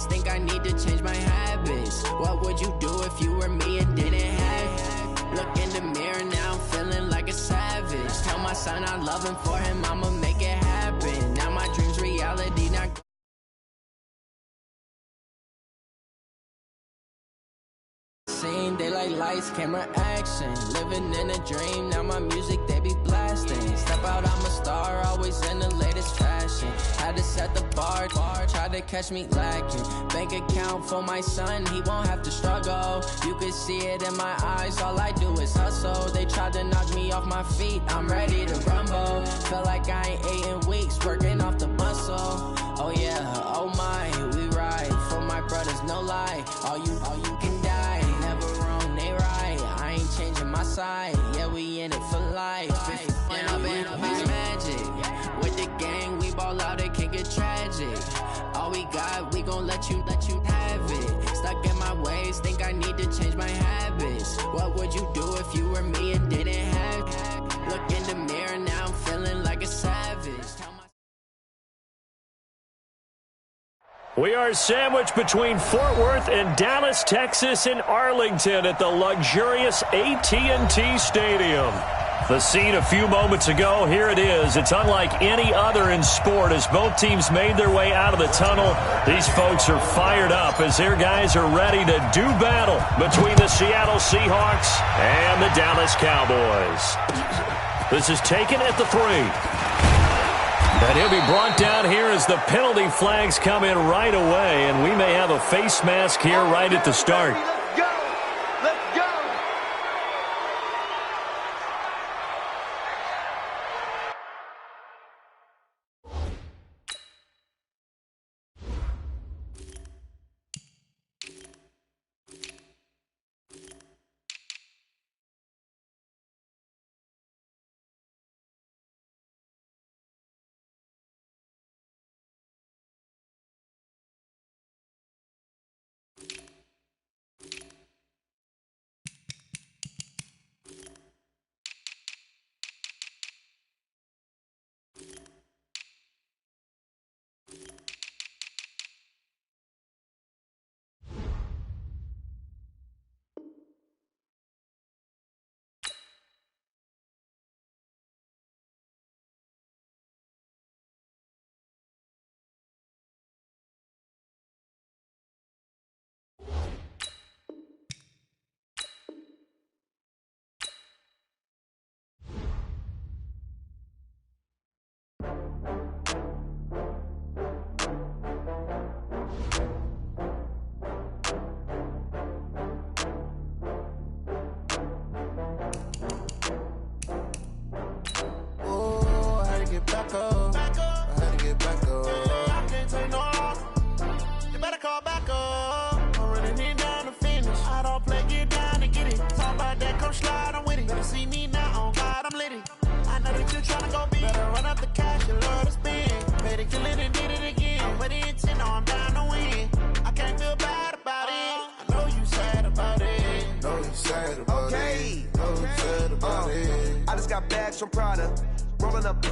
ways, think I need to change my habits. What would you do if you were me and didn't have? Look in the mirror now, I'm feeling like a savage. Tell my son I love him, for him I'ma make it happen. Now my dream's reality, not scene, they like lights, camera, action. Living in a dream, now my music they be blasting. Step out, I'm a star, always in the latest fashion. Had to set the bar, try to catch me lacking. Bank account for my son, he won't have to struggle. You can see it in my eyes, all I do is hustle. They tried to knock me off my feet, I'm ready to rumble. Felt like I ain't ate in weeks, working off the muscle. Oh yeah, oh my, we ride for my brothers, no lie. All you can die. Never wrong, they right. I ain't changing my side. Yeah, we in it for life. And I've been magic. With the gang, we ball out, it can get tragic. All we got, we gon' let you have it. Stuck in my ways, think I need to change my habits. What would you do if you were me and didn't have? Look in the mirror, now I'm feeling like a savage. We are sandwiched between Fort Worth and Dallas, Texas, and Arlington at the luxurious AT&T Stadium. The scene a few moments ago, here it is. It's unlike any other in sport as both teams made their way out of the tunnel. These folks are fired up as their guys are ready to do battle between the Seattle Seahawks and the Dallas Cowboys. This is taken at the 3. And he'll be brought down here as the penalty flags come in right away, and we may have a face mask here right at the start. Let's go! Let's go! back up. I had to get back up. I can't take no loss. You better call back up. I'm running it down to finish. I don't play, get down to get it. Talk about that, come slide, I'm with it. Better see me now, on God, I'm litty. I know that you tryna go big. Better run up the cash, you love to spend. Made it, kill it, and did it again. I'm with the intent, no, I'm down to win. I can't feel bad about it. I know you sad about it. Know you sad about it. Know you sad about it. I just got bags from Prada. Rolling up.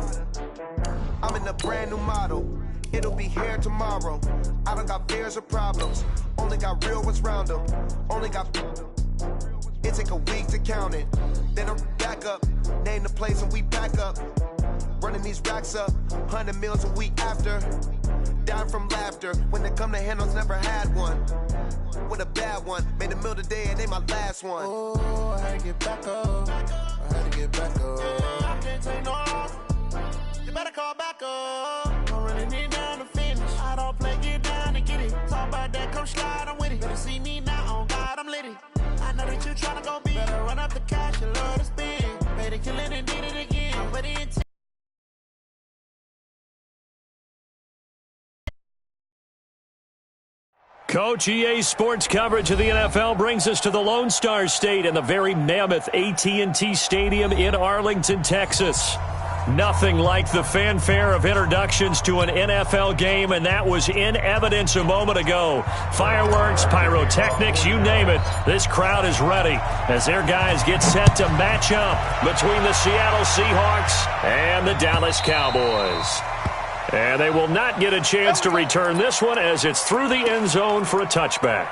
I'm in a brand new model. It'll be here tomorrow. I don't got fears or problems. Only got real ones round them. Only got. It take a week to count it. Then I'm back up. Name the place and we back up. Running these racks up. 100 meals a week after. Down from laughter. When they come to handles, never had one. With a bad one. Made a meal today and they my last one. Oh, I had to get back up. I had to get back up. I can't take no loss. You better call back up. I'm running it down to finish. I don't play, get down to get it. Talk about that, come slide, I'm with it. Better see me now, on God, I'm litty. I know that you tryna go big. Better run up the cash, you love to spend. Made it, kill it, and did it again. I'm with the intent. Coach, EA Sports coverage of the NFL brings us to the Lone Star State and the very mammoth AT&T Stadium in Arlington, Texas. Nothing like the fanfare of introductions to an NFL game, and that was in evidence a moment ago. Fireworks, pyrotechnics, you name it. This crowd is ready as their guys get set to match up between the Seattle Seahawks and the Dallas Cowboys. And they will not get a chance to return this one as it's through the end zone for a touchback.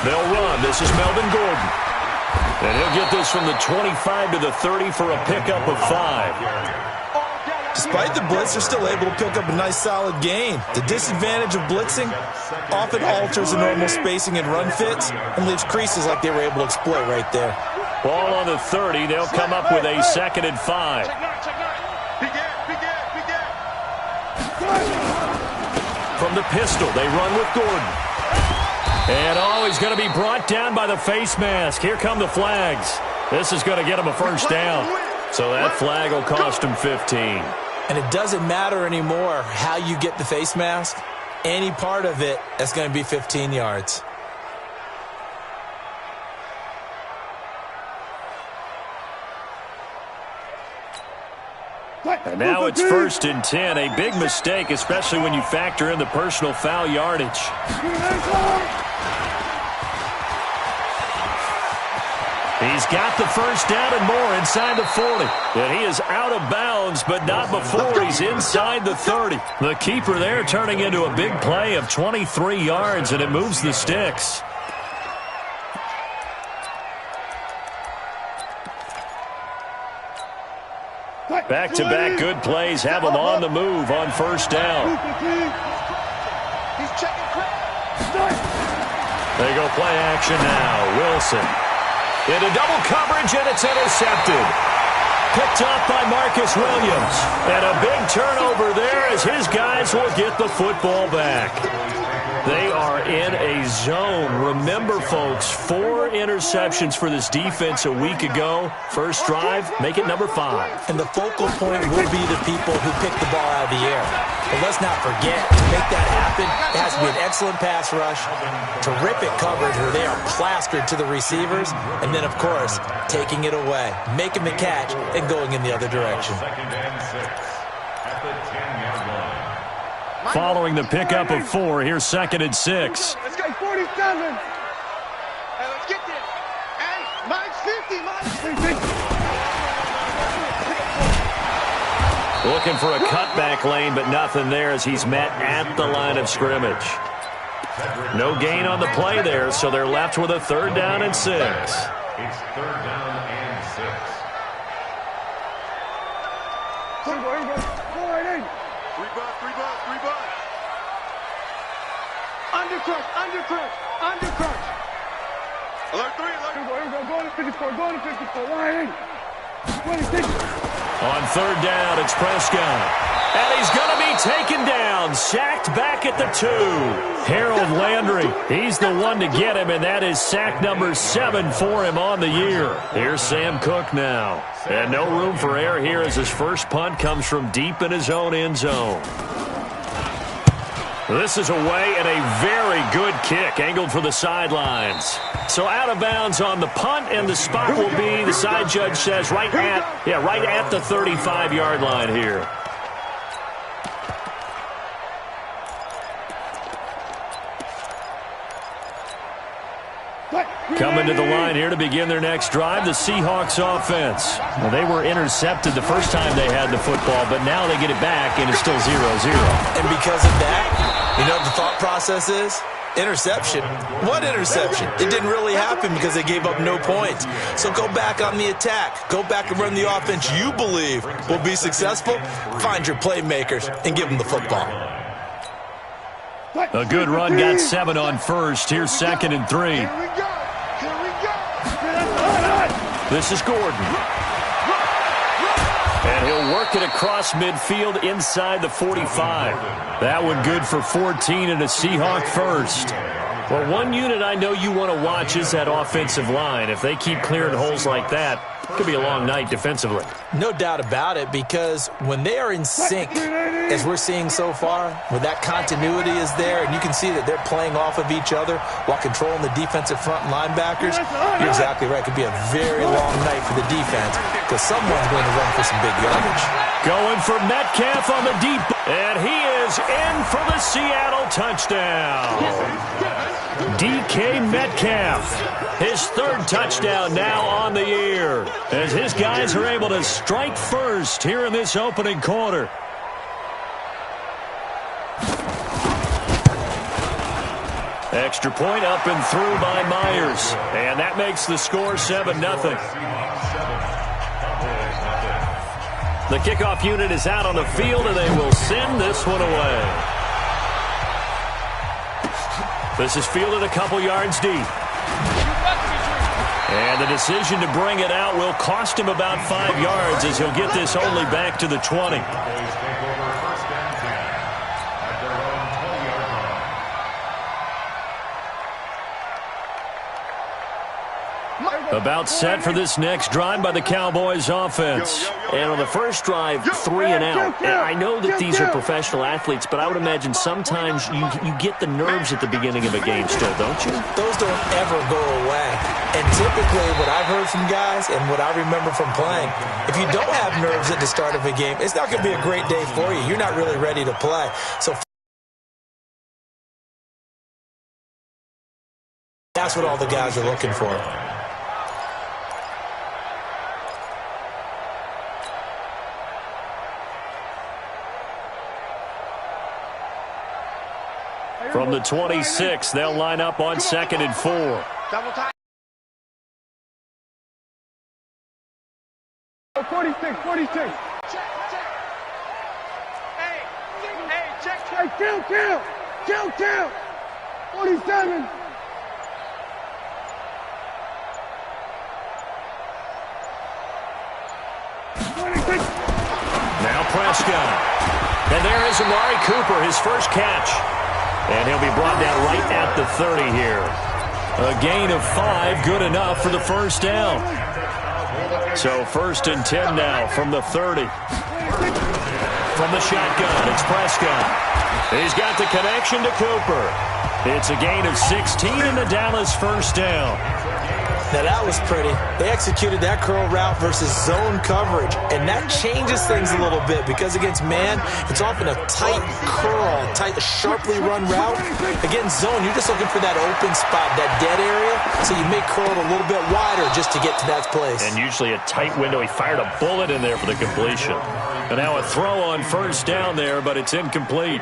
They'll run. This is Melvin Gordon. And he'll get this from the 25 to the 30 for a pickup of 5. Despite the blitz, they're still able to pick up a nice solid gain. The disadvantage of blitzing often alters the normal spacing and run fits and leaves creases like they were able to exploit right there. Ball on the 30. They'll come up with a 2nd and 5. From the pistol, they run with Gordon. And he's going to be brought down by the face mask. Here come the flags. This is going to get him a first down. So that flag will cost him 15. And it doesn't matter anymore how you get the face mask. Any part of it is going to be 15 yards. And now it's 1st and 10. A big mistake, especially when you factor in the personal foul yardage. He's got the first down and more inside the 40. And he is out of bounds, but not before he's inside the 30. The keeper there turning into a big play of 23 yards, and it moves the sticks. Back-to-back good plays have him on the move on first down. They go play action now. Wilson into double coverage, and it's intercepted. Picked off by Marcus Williams. And a big turnover there as his guys will get the football back. They are in a zone. Remember, folks, 4 interceptions for this defense a week ago. First drive, make it number 5. And the focal point will be the people who pick the ball out of the air. But let's not forget, to make that happen, it has to be an excellent pass rush, terrific coverage where they are plastered to the receivers, and then, of course, taking it away, making the catch, and going in the other direction. Following the pickup of 4, here's 2nd and 6. Let's go 47. Hey, let's get there. Hey, mine's 50. Looking for a cutback lane, but nothing there as he's met at the line of scrimmage. No gain on the play there, so they're left with a 3rd down and 6. It's 3rd down and 6. Undercrush. Alert 3, alert. Go to 54, line 26. On 3rd down, it's Prescott. And he's going to be taken down, sacked back at the 2. Harold Landry, he's the one to get him, and that is sack number 7 for him on the year. Here's Sam Cook now. And no room for error here as his first punt comes from deep in his own end zone. This is away and a very good kick, angled for the sidelines. So out of bounds on the punt, and the spot will be, the side judge says, right at the 35-yard line here. Coming to the line here to begin their next drive, the Seahawks offense. Well, they were intercepted the first time they had the football, but now they get it back, and it's still 0-0. And because of that, you know what the thought process is? Interception. What interception? It didn't really happen because they gave up no points. So go back on the attack. Go back and run the offense you believe will be successful. Find your playmakers and give them the football. A good run got 7 on first. Here's 2nd and 3. Here we go. This is Gordon. And he'll work it across midfield inside the 45. That one good for 14 and a Seahawk first. Well, one unit I know you want to watch is that offensive line. If they keep clearing holes like that, Could be a long night defensively. No doubt about it, because when they are in sync, as we're seeing so far, when that continuity is there, and you can see that they're playing off of each other while controlling the defensive front linebackers, you're exactly right. It could be a very long night for the defense, because someone's going to run for some big yardage. Going for Metcalf on the deep, and he is in for the Seattle touchdown. DK Metcalf, his third touchdown now on the year, as his guys are able to strike first here in this opening quarter. Extra point up and through by Myers, and that makes the score 7-0. The kickoff unit is out on the field, and they will send this one away. This is fielded a couple yards deep. And the decision to bring it out will cost him about 5 yards, as he'll get this only back to the 20. About set for this next drive by the Cowboys offense. And on the first drive, 3 and out. And I know that these are professional athletes, but I would imagine sometimes you get the nerves at the beginning of a game still, don't you? Those don't ever go away. And typically what I've heard from guys and what I remember from playing, if you don't have nerves at the start of a game, it's not going to be a great day for you. You're not really ready to play. So that's what all the guys are looking for. From the 26, they'll line up on 2nd and 4. Double time. 46. Check. Hey, check. Hey, count. 47. Now Prescott. And there is Amari Cooper, his first catch. And he'll be brought down right at the 30 here. A gain of 5, good enough for the first down. So 1st and 10 now from the 30. From the shotgun, it's Prescott. He's got the connection to Cooper. It's a gain of 16 and the Dallas first down. Now that was pretty. They executed that curl route versus zone coverage, and that changes things a little bit because against man, it's often a tight curl, tight, sharply run route. Against zone, you're just looking for that open spot, that dead area, so you may curl it a little bit wider just to get to that place. And usually a tight window. He fired a bullet in there for the completion. And now a throw on first down there, but it's incomplete.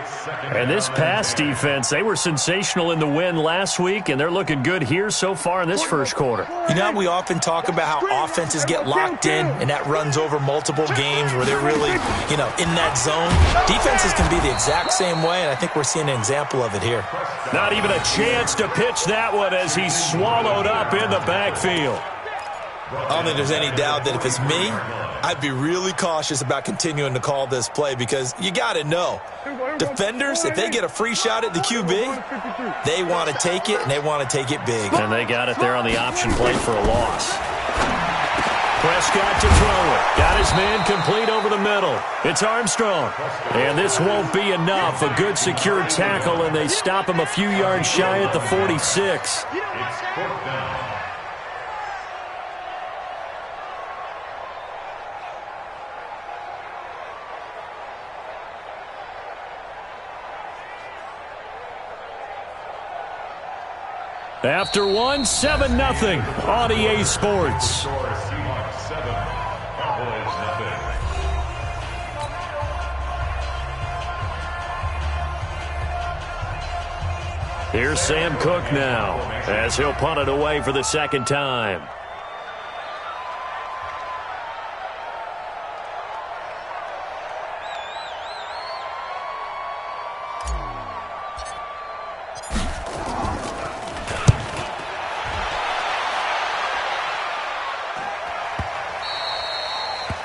And this pass defense, they were sensational in the win last week, and they're looking good here so far in this first quarter. You know, we often talk about how offenses get locked in, and that runs over multiple games where they're really, in that zone. Defenses can be the exact same way, and I think we're seeing an example of it here. Not even a chance to pitch that one as he's swallowed up in the backfield. I don't think there's any doubt that if it's me, I'd be really cautious about continuing to call this play because you got to know, defenders, if they get a free shot at the QB, they want to take it, and they want to take it big. And they got it there on the option play for a loss. Prescott to throw it. Got his man complete over the middle. It's Armstrong. And this won't be enough. A good secure tackle, and they stop him a few yards shy at the 46. After one, 7-0 on EA Sports. Here's Sam Cook now as he'll punt it away for the second time.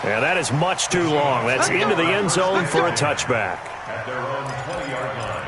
And that is much too long. That's into the end zone for a touchback. At their own 20-yard line.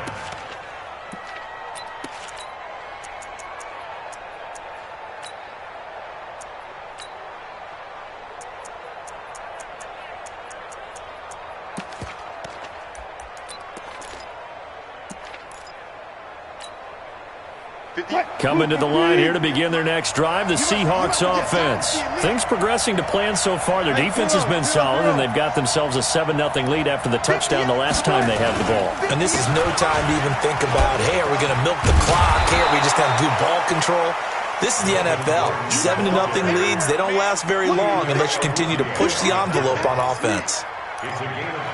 Coming to the line here to begin their next drive, the Seahawks offense. Things progressing to plan so far. Their defense has been solid, and they've got themselves a 7-0 lead after the touchdown the last time they had the ball. And this is no time to even think about, hey, are we going to milk the clock? Hey, are we just going to do ball control? This is the NFL. 7-0 leads, they don't last very long unless you continue to push the envelope on offense.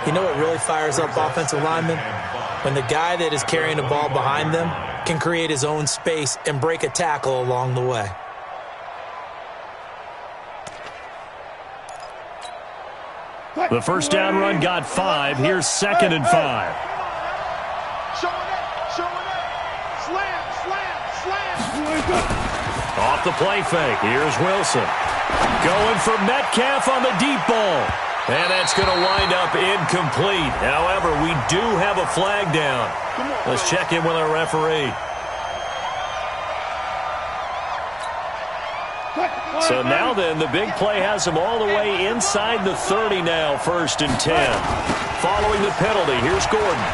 You know what really fires up offensive linemen? When the guy that is carrying the ball behind them can create his own space and break a tackle along the way. The first down run got 5. Here's 2nd and 5. Off the play fake. Here's Wilson. Going for Metcalf on the deep ball. And that's going to wind up incomplete. However, we do have a flag down. Let's check in with our referee. So now then, the big play has him all the way inside the 30 now, 1st and 10. Following the penalty, here's Gordon.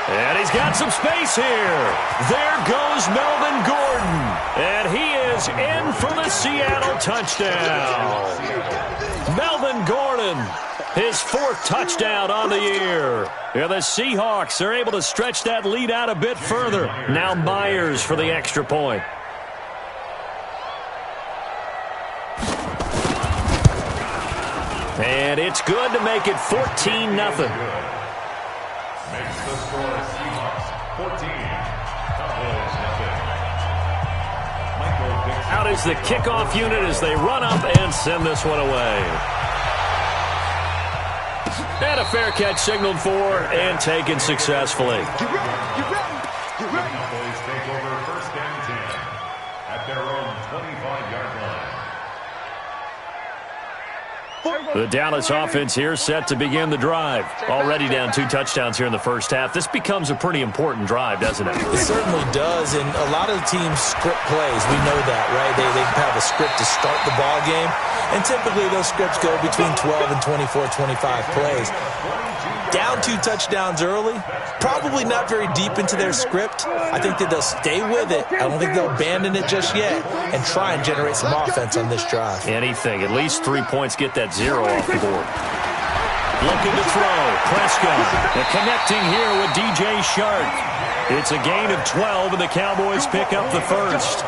And he's got some space here. There goes Melvin Gordon. And he is in for the Seattle touchdown. Melvin Gordon, his 4th touchdown on the year. And the Seahawks are able to stretch that lead out a bit further. Now Myers for the extra point. And it's good to make it 14-0. Makes the score Seahawks 14, Cowboys 0. Out is the kickoff unit as they run up and send this one away. And a fair catch signaled for and taken successfully. Cowboys take over 1st and 10 at their own 25-yard line. The Dallas offense here set to begin the drive. Already down 2 touchdowns here in the first half. This becomes a pretty important drive, doesn't it? It certainly does, and a lot of the teams script plays. We know that, right? They have a script to start the ball game, and typically those scripts go between 12 and 24, 25 plays. Down 2 touchdowns early, probably not very deep into their script. I think that they'll stay with it. I don't think they'll abandon it just yet and try and generate some offense on this drive. Anything. At least 3 points, get that 0 off the board. Looking to throw. Prescott. And connecting here with DJ Shark. It's a gain of 12, and the Cowboys pick up the first.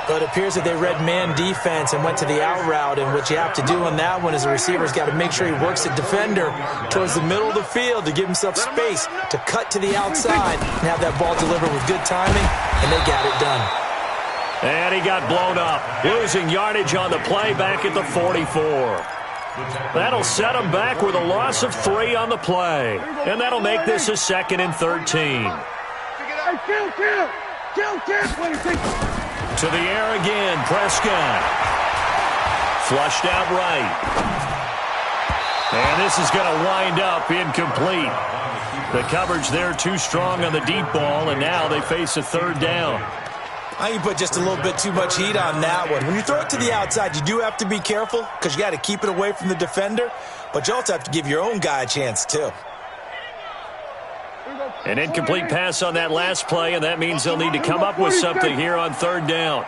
But it appears that they read man defense and went to the out route, and what you have to do on that one is the receiver's got to make sure he works the defender towards the middle of the field to give himself space to cut to the outside and have that ball delivered with good timing, and they got it done. And he got blown up, losing yardage on the play back at the 44. That'll set him back with a loss of 3 on the play, and that'll make this a 2nd and 13. To the air again, Prescott. Flushed out right. And this is going to wind up incomplete. The coverage there too strong on the deep ball, and now they face a 3rd down. I think you put just a little bit too much heat on that one. When you throw it to the outside, you do have to be careful because you got to keep it away from the defender, but you also have to give your own guy a chance too. An incomplete pass on that last play, and that means they'll need to come up with something here on 3rd down.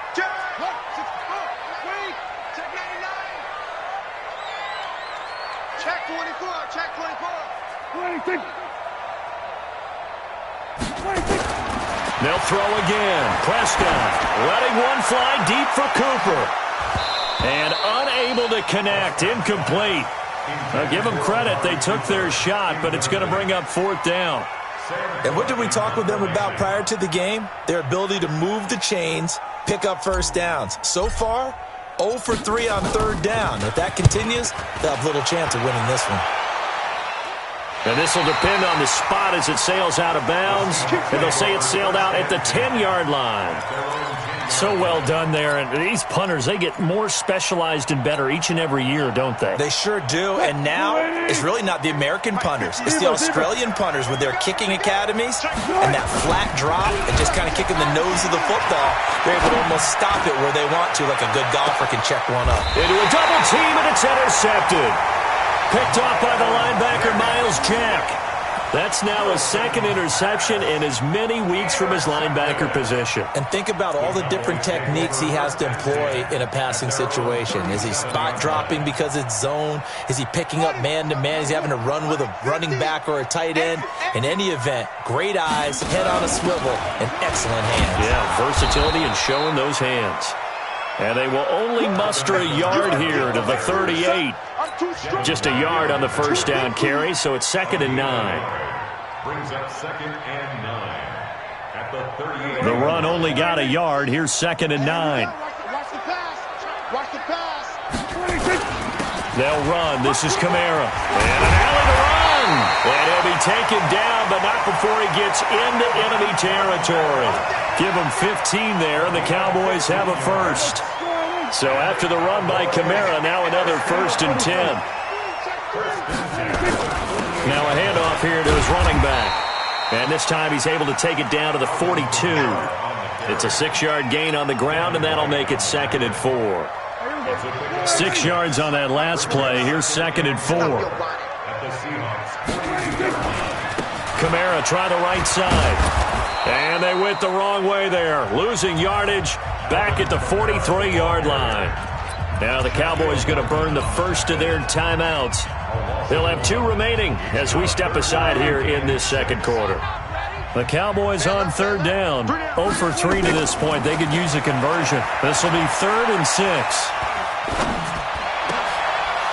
Check 24, check 24. They'll throw again. Prescott letting one fly deep for Cooper. And unable to connect. Incomplete. Now give them credit. They took their shot, but it's going to bring up 4th down. And what did we talk with them about prior to the game? Their ability to move the chains, pick up 1st downs. So far, 0 for 3 on 3rd down. If that continues, they'll have little chance of winning this one. And this will depend on the spot as it sails out of bounds. And they'll say it sailed out at the 10-yard line. So well done there. And these punters, they get more specialized and better each and every year, don't they? They sure do. And now it's really not the American punters. It's the Australian punters with their kicking academies and that flat drop and just kind of kicking the nose of the football. They're able to almost stop it where they want to, like a good golfer can check one up. Into a double team, and it's intercepted. Picked off by the linebacker, Miles Jack. That's now his second interception in as many weeks from his linebacker position. And think about all the different techniques he has to employ in a passing situation. Is he spot dropping because it's zone? Is he picking up man-to-man? Is he having to run with a running back or a tight end? In any event, great eyes, head on a swivel, and excellent hands. Yeah, versatility and showing those hands. And they will only muster a yard here to the 38. Just a yard on the first down carry, so it's 2nd and 9. Brings up 2nd and 9 at the 38. The run only got a yard. Here's 2nd and 9. Watch the pass. Watch the pass. They'll run. This is Kamara. And an alley to run. And he'll be taken down, but not before he gets into enemy territory. Give him 15 there, and the Cowboys have a first. So after the run by Kamara, now another 1st and 10. Now a handoff here to his running back. And this time he's able to take it down to the 42. It's a 6-yard gain on the ground, and that'll make it 2nd and 4. 6 yards on that last play. Here's 2nd and 4. Kamara try the right side. And they went the wrong way there. Losing yardage back at the 43-yard line. Now the Cowboys going to burn the first of their timeouts. They'll have 2 remaining as we step aside here in this second quarter. The Cowboys on 3rd down. 0 for 3 to this point. They could use a conversion. This will be 3rd and 6.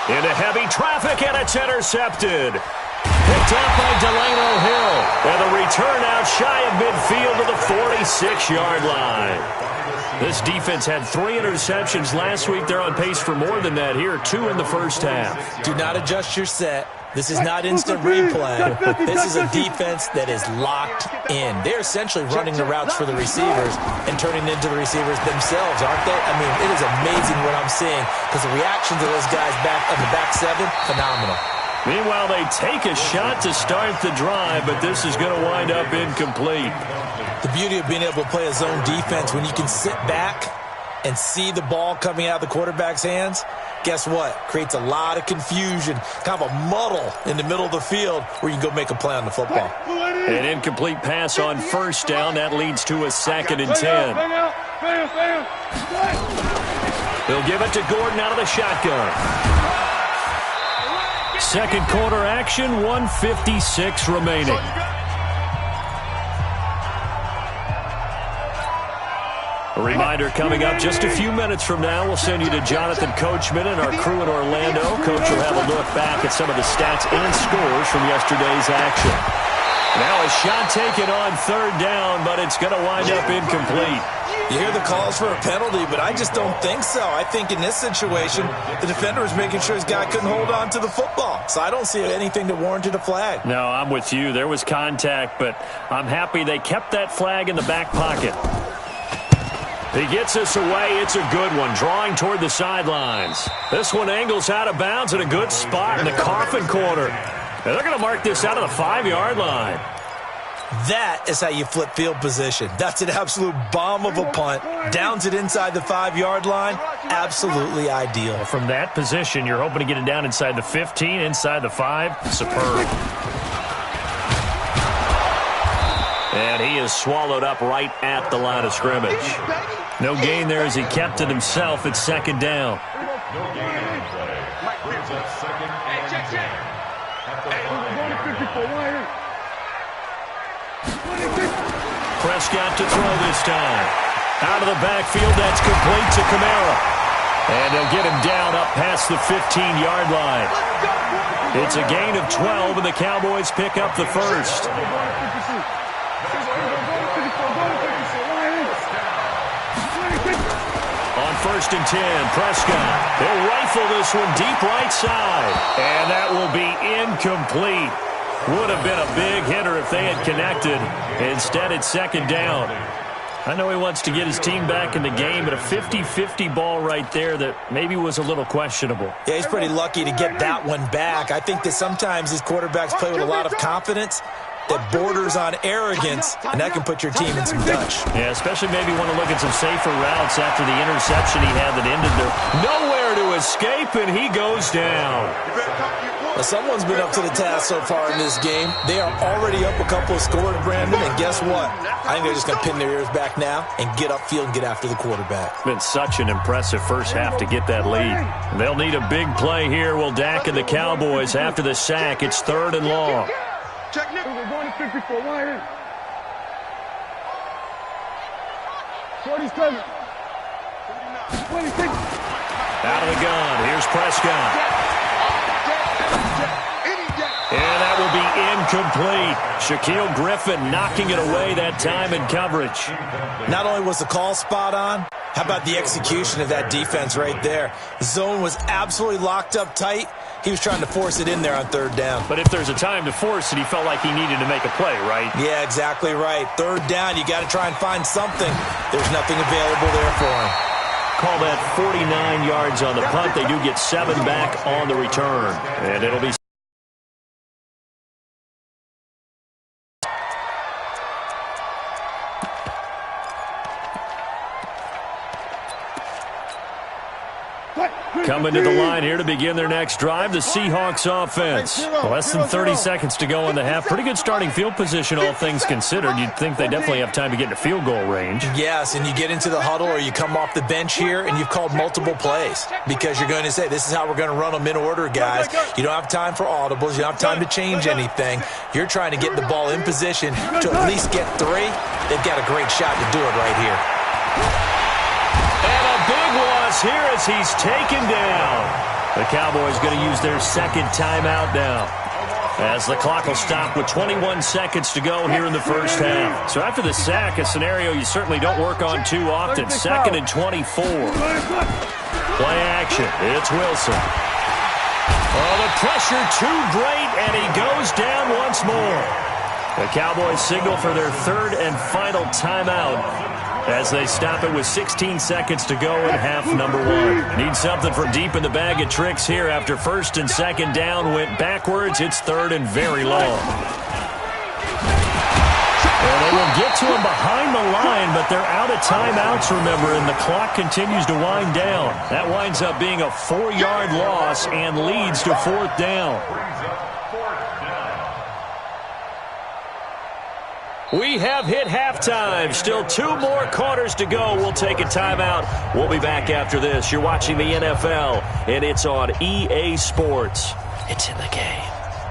Into heavy traffic, and it's intercepted. Picked up by Delano Hill. And the return out shy of midfield to the 46-yard line. This defense had 3 interceptions last week. They're on pace for more than that here. 2 in the first half. Do not adjust your set. This is not instant replay. This is a defense that is locked in. They're essentially running the routes for the receivers and turning into the receivers themselves, aren't they? I mean, it is amazing what I'm seeing because the reaction to those guys back on the back 7, phenomenal. Meanwhile, they take a shot to start the drive, but this is going to wind up incomplete. The beauty of being able to play a zone defense, when you can sit back and see the ball coming out of the quarterback's hands, guess what? Creates a lot of confusion, kind of a muddle in the middle of the field where you can go make a play on the football. An incomplete pass on 1st down. That leads to a 2nd and 10. They'll give it to Gordon out of the shotgun. Second quarter action, 1:56 remaining. A reminder coming up just a few minutes from now, we'll send you to Jonathan Coachman and our crew in Orlando. Coach will have a look back at some of the stats and scores from yesterday's action. Now a shot taken on 3rd down, but it's going to wind up incomplete. You hear the calls for a penalty, but I just don't think so. I think in this situation, the defender was making sure his guy couldn't hold on to the football. So I don't see anything that warranted a flag. No, I'm with you. There was contact, but I'm happy they kept that flag in the back pocket. He gets this away. It's a good one, drawing toward the sidelines. This one angles out of bounds in a good spot in the coffin corner. And they're going to mark this out of the 5-yard line. That is how you flip field position. That's an absolute bomb of a punt. Downs it inside the 5-yard line. Absolutely ideal. From that position, you're hoping to get it down inside the 15, inside the 5. Superb. And he is swallowed up right at the line of scrimmage. No gain there as he kept it himself at 2nd down. No gain on the play. Brings up 2nd and 10. Prescott to throw this time. Out of the backfield, that's complete to Kamara. And they'll get him down up past the 15-yard line. It's a gain of 12, and the Cowboys pick up the first. On 1st and 10, Prescott. They'll rifle this one deep right side. And that will be incomplete. Would have been a big hitter if they had connected. Instead, it's 2nd down. I know he wants to get his team back in the game, but a 50-50 ball right there that maybe was a little questionable. Yeah, he's pretty lucky to get that one back. I think that sometimes these quarterbacks play with a lot of confidence, that borders on arrogance, and that can put your team in some Dutch. Yeah, especially maybe want to look at some safer routes after the interception he had that ended there. Nowhere to escape, and he goes down. Now, someone's been up to the task so far in this game. They are already up a couple of scores, Brandon, and guess what? I think they're just going to pin their ears back now and get upfield and get after the quarterback. Been such an impressive first half to get that lead. They'll need a big play here. Will Dak and the Cowboys after the sack. It's 3rd and long. Check now. We're going to 54. Wide in. 47. 26. Out of the gun. Here's Prescott. And that will be incomplete. Shaquille Griffin knocking it away that time in coverage. Not only was the call spot on, how about the execution of that defense right there? The zone was absolutely locked up tight. He was trying to force it in there on 3rd down. But if there's a time to force it, he felt like he needed to make a play, right? Yeah, exactly right. 3rd down, you got to try and find something. There's nothing available there for him. Call that 49 yards on the punt. They do get 7 back on the return. And it'll be coming to the line here to begin their next drive, the Seahawks offense. Less than 30 seconds to go in the half. Pretty good starting field position, all things considered. You'd think they definitely have time to get into field goal range. Yes, and you get into the huddle or you come off the bench here and you've called multiple plays because you're going to say, this is how we're going to run them in order, guys. You don't have time for audibles. You don't have time to change anything. You're trying to get the ball in position to at least get 3. They've got a great shot to do it right here. Big loss here as he's taken down. The Cowboys going to use their 2nd timeout now, as the clock will stop with 21 seconds to go here in the first half. So after the sack, a scenario you certainly don't work on too often. 2nd and 24. Play action. It's Wilson. Oh, the pressure too great, and he goes down once more. The Cowboys signal for their 3rd and final timeout as they stop it with 16 seconds to go in half number 1. Need something from deep in the bag of tricks here after 1st and 2nd down went backwards. It's 3rd and very long. And they will get to him behind the line, but they're out of timeouts, remember, and the clock continues to wind down. That winds up being a 4-yard loss and leads to 4th down. We have hit halftime. Still 2 more quarters to go. We'll take a timeout. We'll be back after this. You're watching the NFL, and it's on EA Sports. It's in the game.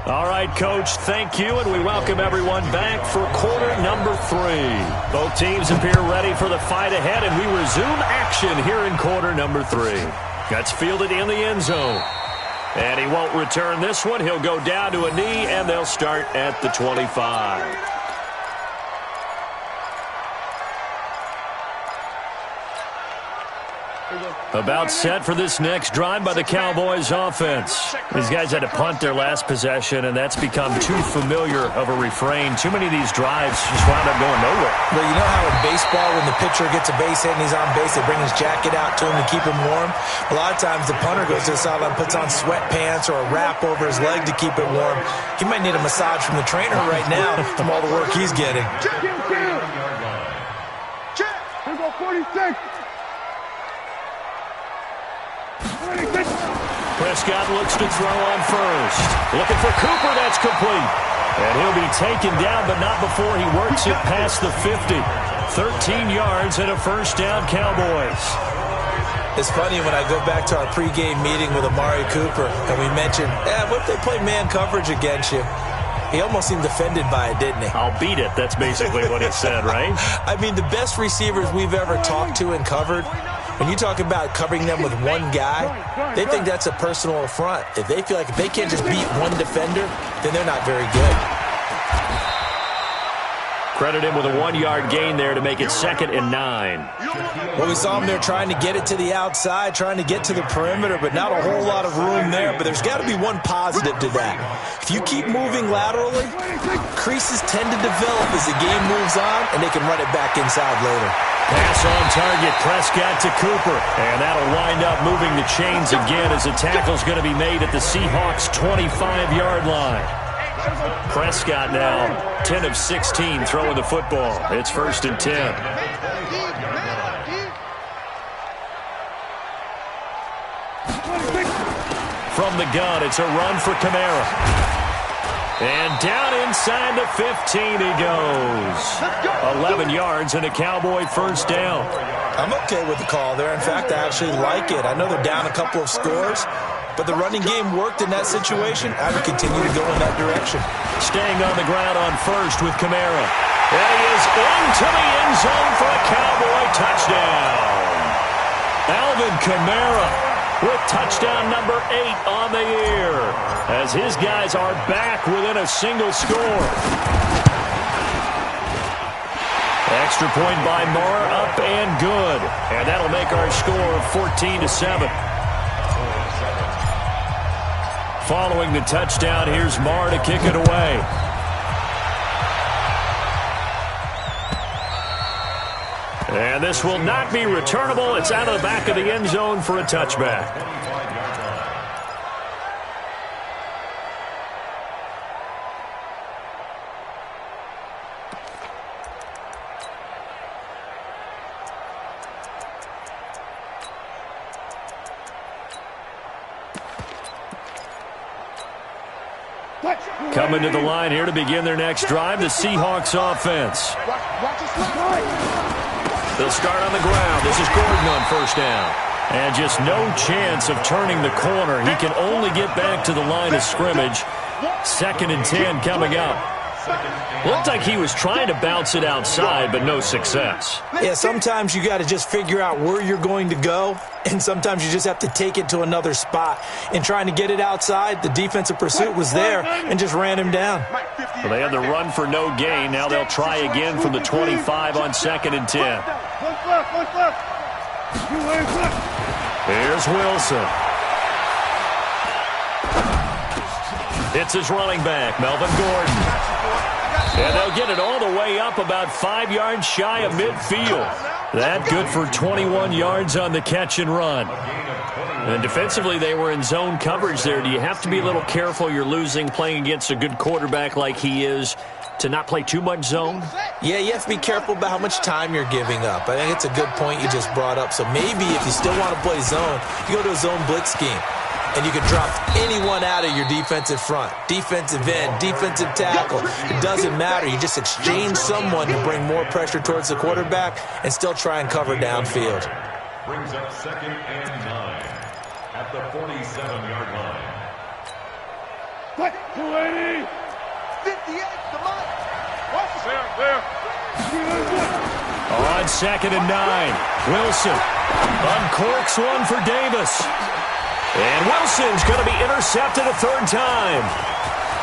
All right, Coach, thank you, and we welcome everyone back for quarter number 3. Both teams appear ready for the fight ahead, and we resume action here in quarter number 3. That's fielded in the end zone. And he won't return this one. He'll go down to a knee, and they'll start at the 25. About set for this next drive by the Cowboys offense. These guys had to punt their last possession, and that's become too familiar of a refrain. Too many of these drives just wound up going nowhere. Well, you know how in baseball, when the pitcher gets a base hit and he's on base, they bring his jacket out to him to keep him warm? A lot of times the punter goes to the sideline, puts on sweatpants or a wrap over his leg to keep it warm. He might need a massage from the trainer right now from all the work he's getting. Check. Here go 46. Prescott looks to throw on first. Looking for Cooper, that's complete. And he'll be taken down, but not before he works it past the 50. 13 yards and a first down, Cowboys. It's funny when I go back to our pregame meeting with Amari Cooper, and we mentioned, what if they play man coverage against you? He almost seemed offended by it, didn't he? I'll beat it. That's basically what he said, right? I mean, the best receivers we've ever talked to and covered, when you talk about covering them with one guy, they think that's a personal affront. If they feel like if they can't just beat one defender, then they're not very good. Credit him with a 1-yard gain there to make it 2nd and 9. Well, we saw him there trying to get it to the outside, trying to get to the perimeter, but not a whole lot of room there. But there's got to be one positive to that. If you keep moving laterally, creases tend to develop as the game moves on, and they can run it back inside later. Pass on target, Prescott to Cooper. And that'll wind up moving the chains again as the tackle's going to be made at the Seahawks' 25-yard line. Prescott now 10 of 16 throwing the football. It's 1st and 10. From the gun, it's a run for Kamara. And down inside the 15 he goes. 11 yards and a Cowboy first down. I'm okay with the call there. In fact, I actually like it. I know they're down a couple of scores, but the running game worked in that situation. I would continue to go in that direction. Staying on the ground on first with Kamara. And he is into the end zone for a Cowboy touchdown. Alvin Kamara with touchdown number 8 on the year, as his guys are back within a single score. Extra point by Marr, up and good. And that'll make our score 14-7. Following the touchdown, here's Marr to kick it away. And this will not be returnable. It's out of the back of the end zone for a touchback. Coming to the line here to begin their next drive, the Seahawks offense. They'll start on the ground. This is Gordon on first down. And just no chance of turning the corner. He can only get back to the line of scrimmage. 2nd and 10 coming up. Looked like he was trying to bounce it outside, but no success. Yeah, sometimes you got to just figure out where you're going to go, and sometimes you just have to take it to another spot. In trying to get it outside, the defensive pursuit was there and just ran him down. Well, they had the run for no gain. Now they'll try again from the 25 on 2nd and 10. Here's Wilson. It's his running back, Melvin Gordon. And they'll get it all the way up about 5 yards shy of midfield. That good for 21 yards on the catch and run. And defensively, they were in zone coverage there. Do you have to be a little careful? You're losing, playing against a good quarterback like he is, to not play too much zone? Yeah, you have to be careful about how much time you're giving up. I think it's a good point you just brought up. So maybe if you still want to play zone, you go to a zone blitz scheme. And you can drop anyone out of your defensive front. Defensive end, defensive tackle. It doesn't matter. You just exchange someone to bring more pressure towards the quarterback and still try and cover downfield. Brings up 2nd and 9 at the 47-yard line. What? 280. 58, come on. Clear. On 2nd and 9, Wilson uncorks one for Davis. And Wilson's going to be intercepted a 3rd time.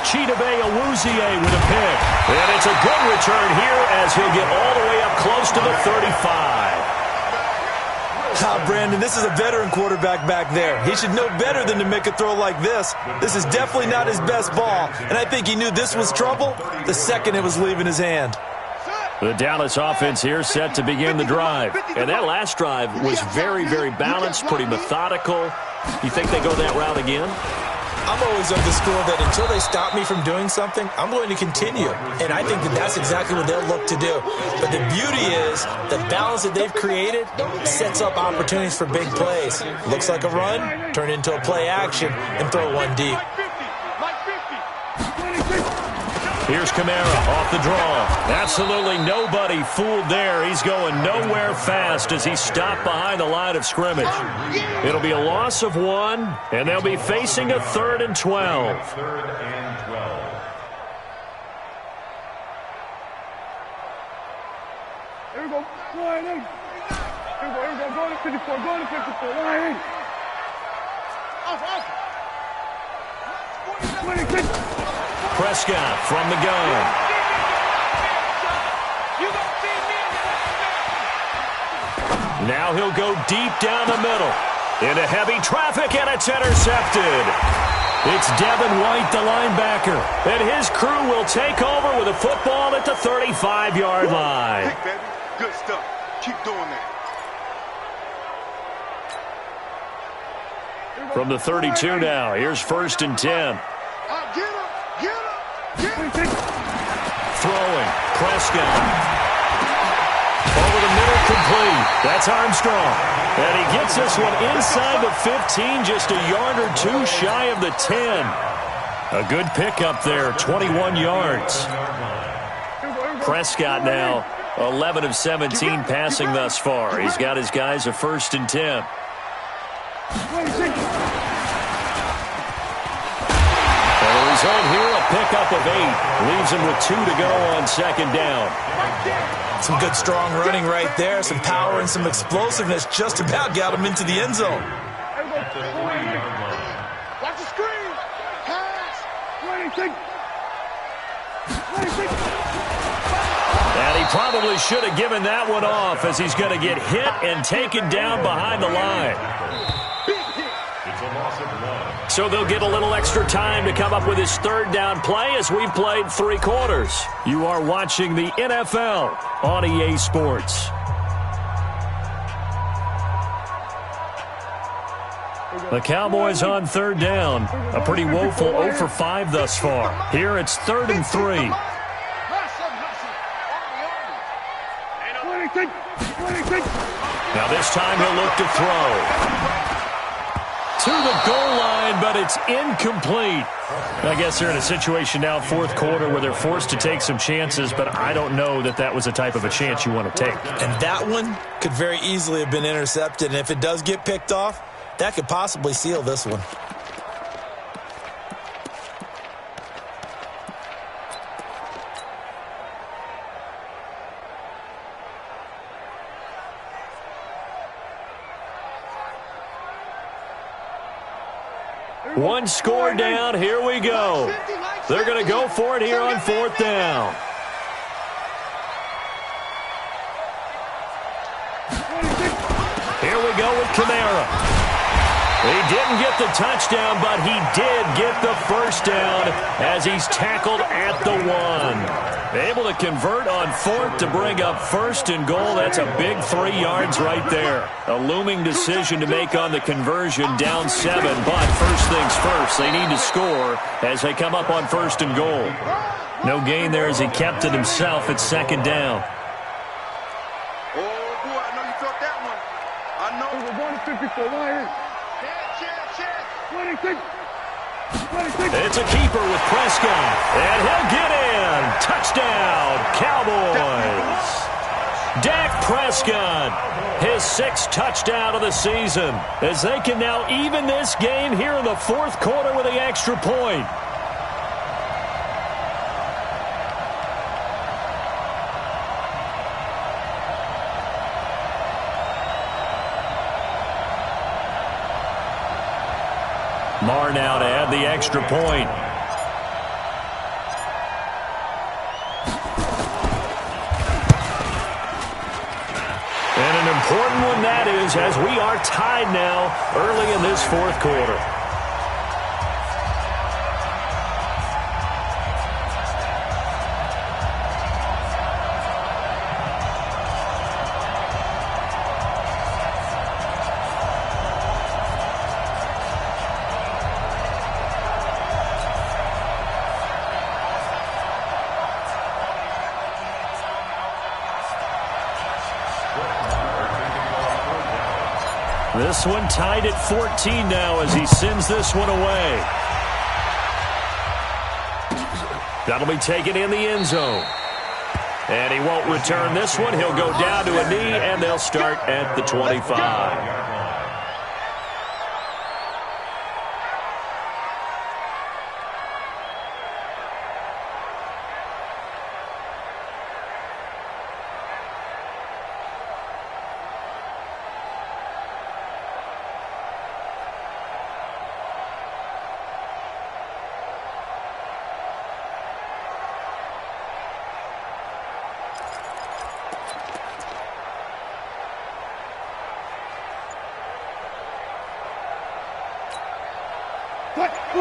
Chidobe Awuzie with a pick. And it's a good return here as he'll get all the way up close to the 35. Brandon, this is a veteran quarterback back there. He should know better than to make a throw like this. This is definitely not his best ball. And I think he knew this was trouble the second it was leaving his hand. The Dallas offense here set to begin the drive. And that last drive was very, very balanced, pretty methodical. You think they go that route again? I'm always of the school that until they stop me from doing something, I'm going to continue. And I think that that's exactly what they'll look to do. But the beauty is the balance that they've created sets up opportunities for big plays. Looks like a run, turn into a play action, and throw one deep. Here's Kamara off the draw. Absolutely nobody fooled there. He's going nowhere fast as he stopped behind the line of scrimmage. It'll be a loss of 1, and they'll be facing a 3rd and 12. 3rd and 12. Here we go. Line in. Here we go. Go to 54. Go to 54. Line in. Off. 26. Prescott from the gun. Now he'll go deep down the middle. Into heavy traffic, and it's intercepted. It's Devin White, the linebacker. And his crew will take over with a football at the 35-yard line. Pick, baby. Good stuff. Keep doing that. From the 32 now, here's 1st and 10. Get him. Throwing. Prescott. Over the middle, complete. That's Armstrong. And he gets this one inside the 15, just a yard or two shy of the 10. A good pickup there, 21 yards. Prescott now 11 of 17 passing thus far. He's got his guys a 1st and 10. And the result here, a pickup of 8. Leaves him with 2 to go on 2nd down. Some good strong running right there. Some power and some explosiveness just about got him into the end zone. Watch the screen. Pass. 26. And he probably should have given that one off, as he's going to get hit and taken down behind the line. It's a loss of 1. So they'll get a little extra time to come up with his 3rd down play as we've played 3 quarters. You are watching the NFL on EA Sports. The Cowboys on 3rd down. A pretty woeful 0 for 5 thus far. Here it's 3rd and 3. Now this time he'll look to throw. To the goal line, but it's incomplete. I guess they're in a situation now, 4th quarter, where they're forced to take some chances, but I don't know that that was the type of a chance you want to take. And that one could very easily have been intercepted, and if it does get picked off, that could possibly seal this one. One score down, here we go. They're going to go for it here on 4th down. Here we go with Kamara. He didn't get the touchdown, but he did get the 1st down as he's tackled at the 1. Able to convert on 4th to bring up 1st and goal. That's a big 3 yards right there. A looming decision to make on the conversion, down 7. But first things first, they need to score as they come up on 1st and goal. No gain there as he kept it himself at 2nd down. Oh, boy, I know you took that one. I know. We're going to 54. Why? It's a keeper with Prescott, and he'll get in. Touchdown, Cowboys. Dak Prescott, his 6th touchdown of the season, as they can now even this game here in the 4th quarter with the extra point. Marr now to add the extra point. And an important one that is, as we are tied now early in this 4th quarter. This one tied at 14 now as he sends this one away. That'll be taken in the end zone. And he won't return this one. He'll go down to a knee, and they'll start at the 25.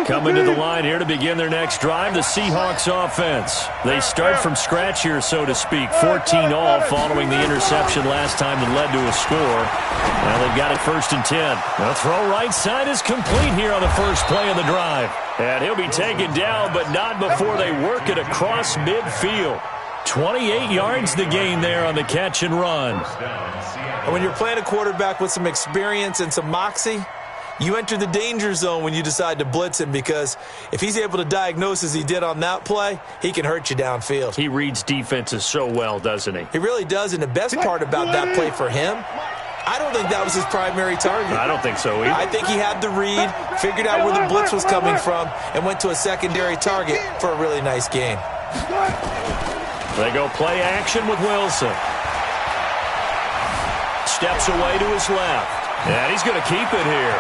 Coming to the line here to begin their next drive, the Seahawks offense. They start from scratch here, so to speak. 14 all following the interception last time that led to a score. Now they've got it 1st and 10. The throw right side is complete here on the first play of the drive. And he'll be taken down, but not before they work it across midfield. 28 yards the gain there on the catch and run. And when you're playing a quarterback with some experience and some moxie, you enter the danger zone when you decide to blitz him, because if he's able to diagnose as he did on that play, he can hurt you downfield. He reads defenses so well, doesn't he? He really does, and the best part about that play for him, I don't think that was his primary target. I don't think so either. I think he had the read, figured out where the blitz was coming from, and went to a secondary target for a really nice gain. They go play action with Wilson. Steps away to his left. And he's going to keep it here.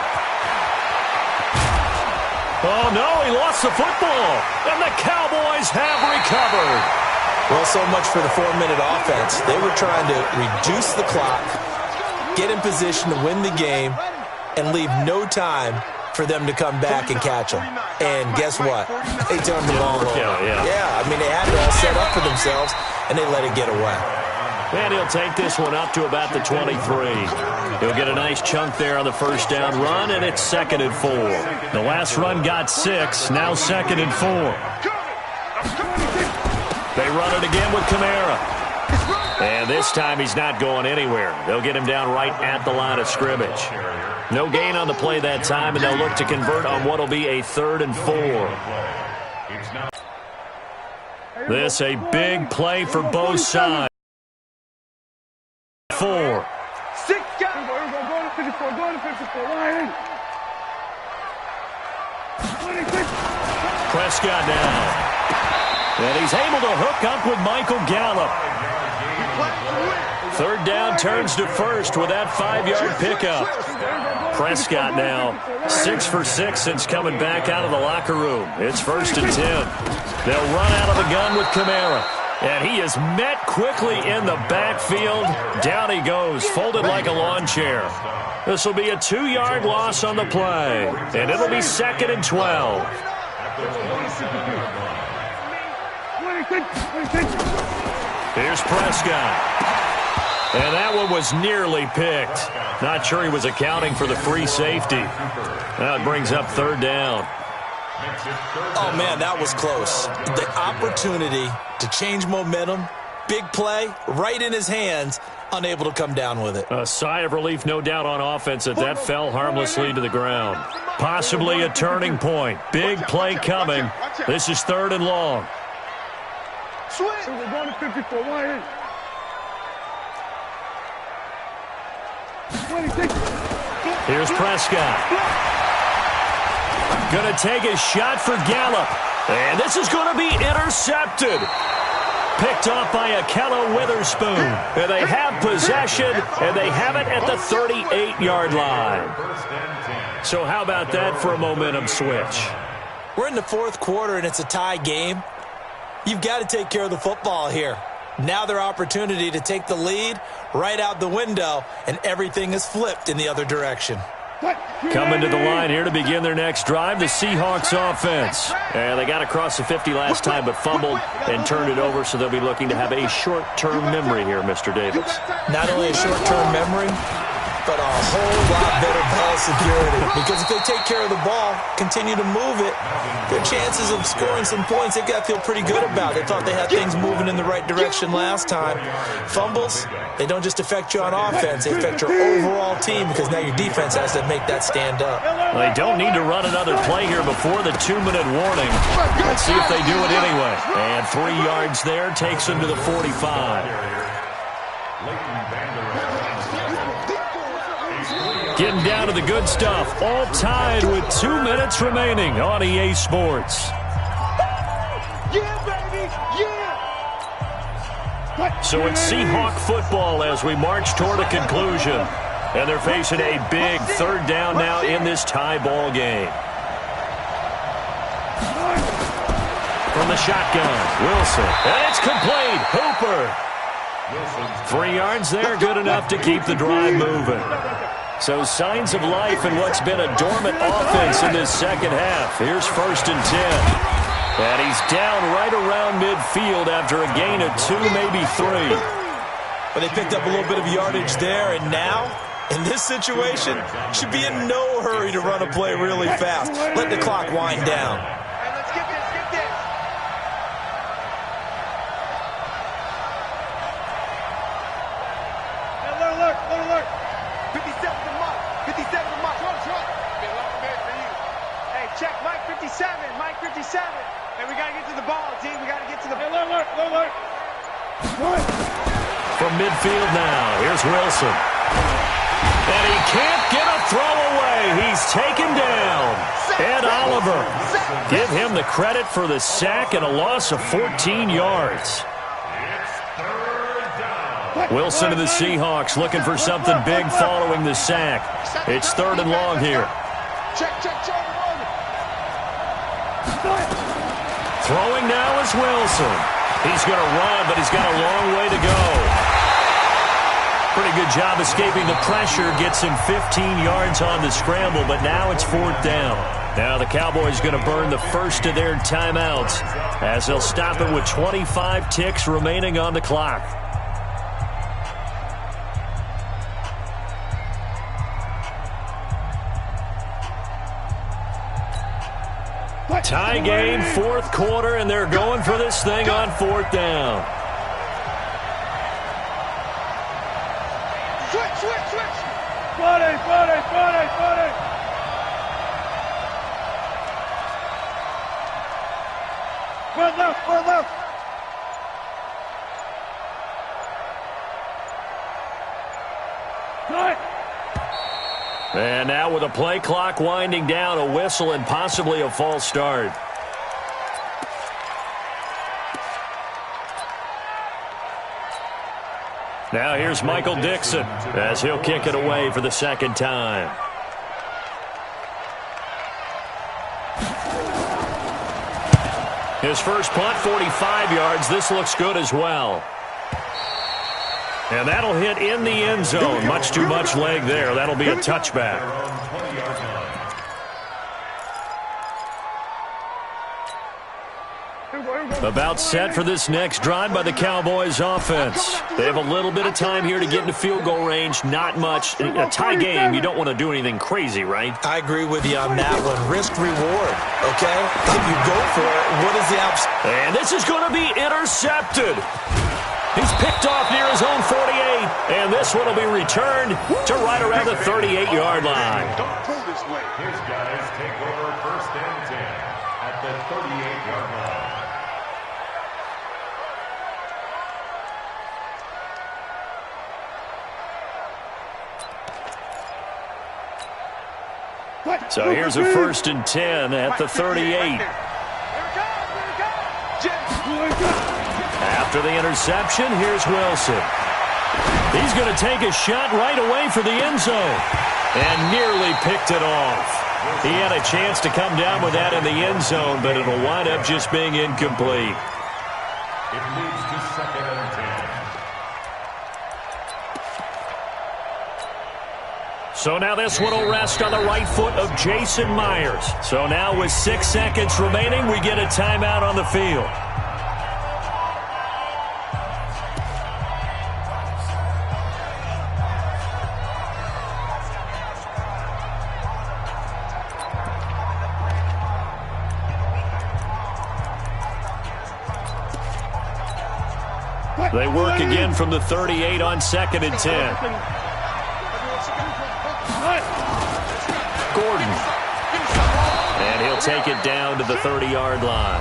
Oh, no, he lost the football. And the Cowboys have recovered. Well, so much for the 4-minute offense. They were trying to reduce the clock, get in position to win the game, and leave no time for them to come back and catch them. And guess what? They turned the ball over. Yeah, I mean, they had it all set up for themselves, and they let it get away. And he'll take this one up to about the 23. He'll get a nice chunk there on the first down run, and it's 2nd and 4. The last run got 6, now 2nd and 4. They run it again with Kamara. And this time he's not going anywhere. They'll get him down right at the line of scrimmage. No gain on the play that time, and they'll look to convert on what will be a 3rd and 4. This a big play for both sides. 4. Prescott now. And he's able to hook up with Michael Gallup. 3rd down turns to 1st with that 5-yard pickup. Prescott now 6 for 6 since coming back out of the locker room. It's 1st and 10. They'll run out of the gun with Kamara. And he is met quickly in the backfield. Down he goes, folded like a lawn chair. This will be a 2-yard loss on the play. And it'll be 2nd and 12. Here's Prescott. And that one was nearly picked. Not sure he was accounting for the free safety. Now it brings up 3rd down. Oh, man, that was close. The opportunity to change momentum, big play, right in his hands, unable to come down with it. A sigh of relief, no doubt, on offense that fell harmlessly to the ground. Possibly a turning point. Big play coming. This is 3rd and long. Here's Prescott. Going to take a shot for Gallup. And this is going to be intercepted. Picked off by Akello Witherspoon. And they have possession, and they have it at the 38-yard line. So how about that for a momentum switch? We're in the 4th quarter, and it's a tie game. You've got to take care of the football here. Now their opportunity to take the lead right out the window, and everything is flipped in the other direction. Coming to the line here to begin their next drive, the Seahawks offense. And they got across the 50 last time but fumbled and turned it over, so they'll be looking to have a short-term memory here, Mr. Davis. Not only a short-term memory, but a whole lot better ball security. Because if they take care of the ball, continue to move it, their chances of scoring some points, they've got to feel pretty good about. They thought they had things moving in the right direction last time. Fumbles, they don't just affect you on offense, they affect your overall team, because now your defense has to make that stand up. They don't need to run another play here before the 2-minute warning. Let's see if they do it anyway. And 3 yards there takes them to the 45. Getting down to the good stuff. All tied with 2 minutes remaining on EA Sports. Yeah, baby! Yeah! So it's Seahawk football as we march toward a conclusion. And they're facing a big 3rd down now in this tie ball game. From the shotgun, Wilson. And it's complete. Hooper. 3 yards there, good enough to keep the drive moving. So signs of life in what's been a dormant offense in this second half. Here's 1st and 10. And he's down right around midfield after a gain of 2, maybe 3. But they picked up a little bit of yardage there, and now, in this situation, should be in no hurry to run a play really fast. Let the clock wind down. Hey, let's get this, get this. Hey, alert. 57 to Mike. 57 to Mike. Drop. Been a long minute for you. Hey, check Mike 57. Mike 57. Hey, we got to get to the ball, team. We got to get to the... Hey, alert. From midfield now, here's Wilson. And he can't get a throw away. He's taken down. Ed Oliver. Give him the credit for the sack and a loss of 14 yards. Wilson to the Seahawks looking for something big following the sack. It's 3rd and long here. Check. Throwing now is Wilson. He's going to run, but he's got a long way to go. Pretty good job escaping the pressure. Gets him 15 yards on the scramble, but now it's 4th down. Now the Cowboys going to burn the first of their timeouts as they'll stop it with 25 ticks remaining on the clock. Tie game, 4th quarter, and they're going for this thing on 4th down. Switch. Buddy. Forward left. And now with a play clock winding down, a whistle and possibly a false start. Now here's Michael Dixon as he'll kick it away for the 2nd time. His first punt, 45 yards. This looks good as well. And that'll hit in the end zone. Much too much leg there. That'll be a touchback. About set for this next drive by the Cowboys offense. They have a little bit of time here to get into field goal range. Not much. In a tie game, you don't want to do anything crazy, right? I agree with you on that one. Risk reward, okay? If you go for it, what is the option? And this is going to be intercepted. He's picked off near his own 48, and this one will be returned to right around the 38-yard line. Don't pull this way. His guys take over 1st and 10 at the 38-yard line. So here's a 1st and 10 at the 38. After the interception, here's Wilson. He's going to take a shot right away for the end zone. And nearly picked it off. He had a chance to come down with that in the end zone, but it'll wind up just being incomplete. It leads to 2nd and 10. So now this one will rest on the right foot of Jason Myers. So now with 6 seconds remaining, we get a timeout on the field. They work again from the 38 on 2nd and 10. Gordon. And he'll take it down to the 30-yard line.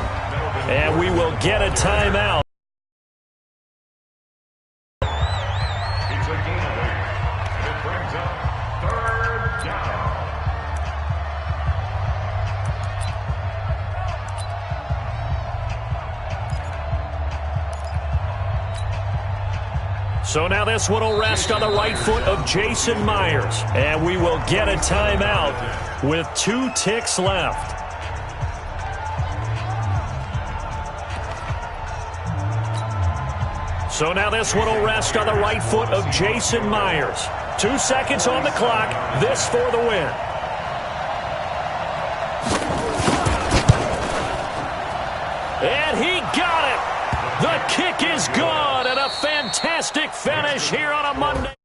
And we will get a timeout. It's a gain of 8. It brings up 3rd down. So now this one will rest on the right foot of Jason Myers. And we will get a timeout with 2 ticks left. So now this one will rest on the right foot of Jason Myers. 2 seconds on the clock. This for the win. And he got it. The kick is gone, and a fantastic finish here on a Monday.